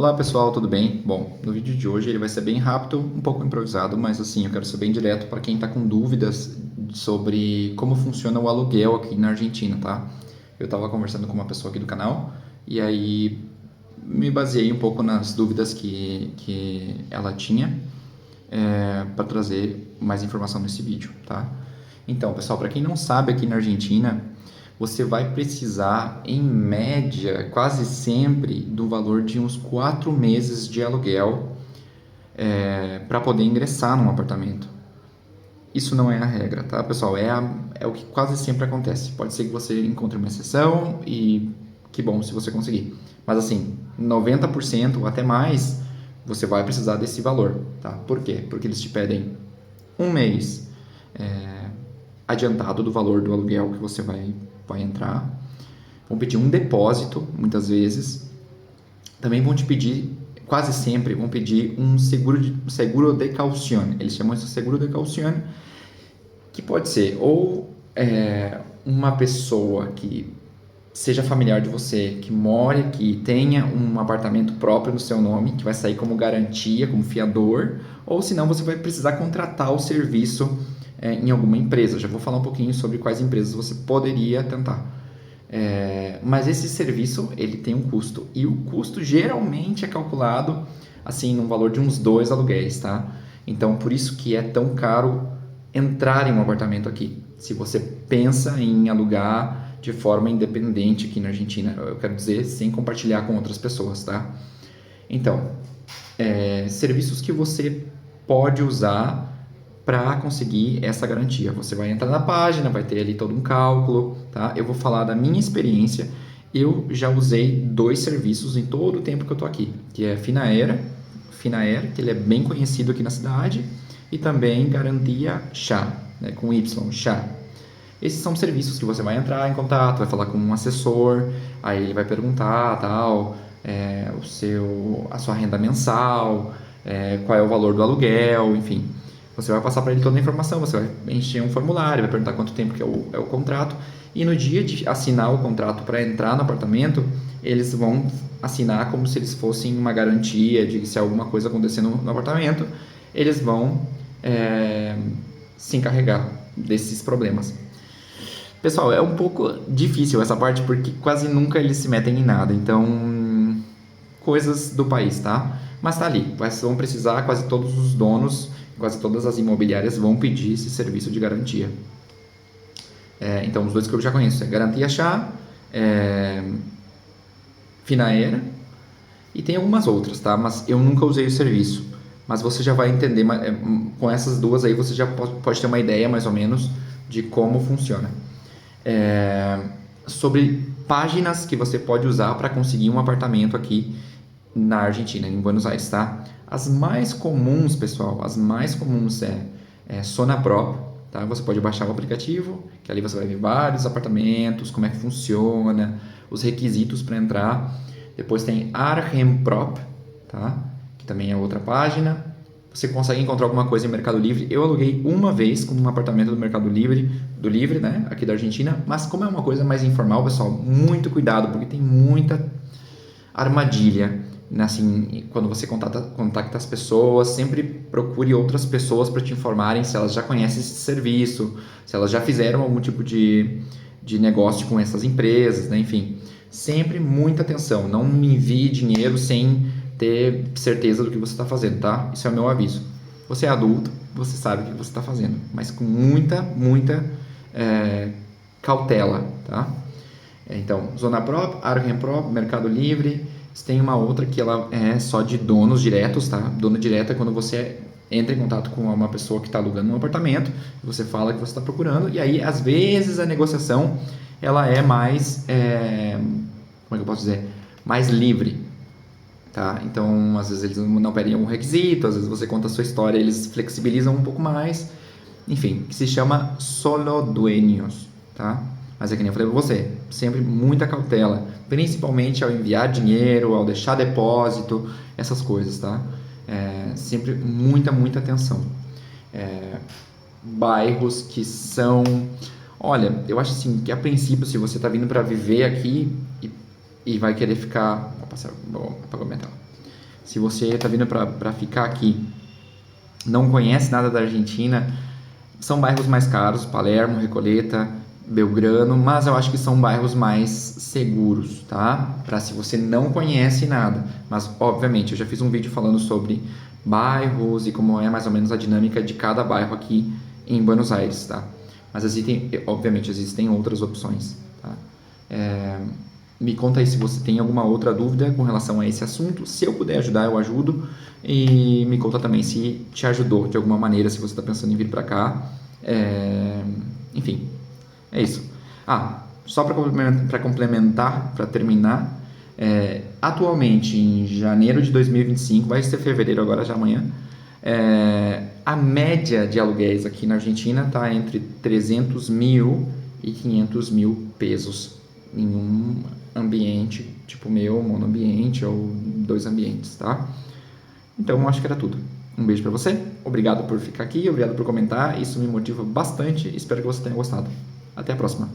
Olá pessoal, tudo bem? Bom, no vídeo de hoje ele vai ser bem rápido, um pouco improvisado, mas assim, eu quero ser bem direto para quem está com dúvidas sobre como funciona o aluguel aqui na Argentina, tá? Eu estava conversando com uma pessoa aqui do canal e aí me baseei um pouco nas dúvidas que ela tinha para trazer mais informação nesse vídeo, tá? Então, pessoal, para quem não sabe, aqui na Argentina, você vai precisar, em média, quase sempre, do valor de uns 4 meses de aluguel para poder ingressar num apartamento. Isso não é a regra, tá, pessoal? É o que quase sempre acontece. Pode ser que você encontre uma exceção e que bom se você conseguir. Mas assim, 90% ou até mais, você vai precisar desse valor, tá? Por quê? Porque eles te pedem um mês adiantado do valor do aluguel que você vai entrar. Vão pedir um depósito, muitas vezes. Também vão te pedir, quase sempre, vão pedir um seguro de caução. Eles chamam isso de seguro de caução, que pode ser ou uma pessoa que seja familiar de você, que more aqui, tenha um apartamento próprio no seu nome, que vai sair como garantia, como fiador, ou senão você vai precisar contratar o serviço em alguma empresa. Já vou falar um pouquinho sobre quais empresas você poderia tentar. Mas esse serviço ele tem um custo e o custo geralmente é calculado assim num valor de uns 2 aluguéis, tá? Então por isso que é tão caro entrar em um apartamento aqui. Se você pensa em alugar de forma independente aqui na Argentina, eu quero dizer sem compartilhar com outras pessoas, tá? Então, serviços que você pode usar para conseguir essa garantia. Você vai entrar na página, vai ter ali todo um cálculo, tá? Eu vou falar da minha experiência. Eu já usei 2 serviços em todo o tempo que eu tô aqui, que é Finaer, que ele é bem conhecido aqui na cidade, e também Garantia Chá, né, com Y, Chá. Esses são serviços que você vai entrar em contato, vai falar com um assessor, aí ele vai perguntar tal, a sua renda mensal, qual é o valor do aluguel, enfim. Você vai passar para ele toda a informação, você vai encher um formulário, vai perguntar quanto tempo que é o contrato, e no dia de assinar o contrato para entrar no apartamento, eles vão assinar como se eles fossem uma garantia de que se alguma coisa acontecer no apartamento, eles vão se encarregar desses problemas. Pessoal, é um pouco difícil essa parte porque quase nunca eles se metem em nada, então coisas do país, tá? Mas tá ali, vão precisar, quase todos os donos, quase todas as imobiliárias vão pedir esse serviço de garantia. Então, os 2 que eu já conheço é Garantia Chá, Finaera, e tem algumas outras, tá? Mas eu nunca usei o serviço. Mas você já vai entender, com essas 2 aí, você já pode ter uma ideia, mais ou menos, de como funciona. Sobre páginas que você pode usar para conseguir um apartamento aqui na Argentina, em Buenos Aires, tá? As mais comuns, pessoal, as mais comuns é Sonapro, tá? Você pode baixar o aplicativo, que ali você vai ver vários apartamentos, como é que funciona, os requisitos para entrar. Depois tem Argenprop, tá? Que também é outra página. Você consegue encontrar alguma coisa em Mercado Livre. Eu aluguei uma vez com um apartamento do Mercado Livre, né, aqui da Argentina, mas como é uma coisa mais informal, pessoal, muito cuidado, porque tem muita armadilha, né, assim, quando você contacta as pessoas, sempre procure outras pessoas para te informarem se elas já conhecem esse serviço, se elas já fizeram algum tipo de negócio com essas empresas, né, enfim, sempre muita atenção, não me envie dinheiro sem ter certeza do que você está fazendo, tá? Isso é o meu aviso. Você é adulto, você sabe o que você está fazendo, mas com muita cautela, tá? Então, Zona Pro, Argenpro, Mercado Livre. Tem uma outra que ela é só de donos diretos, tá? Dono direto é quando você entra em contato com uma pessoa que está alugando um apartamento, você fala que você está procurando, e aí, às vezes, a negociação ela é mais, como é que eu posso dizer? Mais livre. Tá? Então, às vezes eles não pedem algum requisito, às vezes você conta a sua história, eles flexibilizam um pouco mais, enfim, que se chama solo dueños, tá? Mas é que nem eu falei pra você, sempre muita cautela, principalmente ao enviar dinheiro, ao deixar depósito, essas coisas, tá? Sempre muita atenção. Bairros que são... Olha, eu acho assim, que a princípio, se você tá vindo para viver aqui e vai querer ficar... Vou apagar minha tela. Se você está vindo para ficar aqui, não conhece nada da Argentina, são bairros mais caros, Palermo, Recoleta, Belgrano, mas eu acho que são bairros mais seguros, tá? Para se você não conhece nada. Mas, obviamente, eu já fiz um vídeo falando sobre bairros e como é mais ou menos a dinâmica de cada bairro aqui em Buenos Aires, tá? Mas obviamente, existem outras opções, tá? Me conta aí se você tem alguma outra dúvida com relação a esse assunto. Se eu puder ajudar, eu ajudo. E me conta também se te ajudou de alguma maneira, se você está pensando em vir para cá. Enfim, é isso. Só para complementar, para terminar, atualmente em janeiro de 2025, vai ser fevereiro agora, já amanhã, a média de aluguéis aqui na Argentina está entre 300 mil e 500 mil pesos em um ambiente tipo meu, monoambiente ou 2 ambientes, tá? Então, acho que era tudo. Um beijo para você, obrigado por ficar aqui, obrigado por comentar, isso me motiva bastante, espero que você tenha gostado. Até a próxima.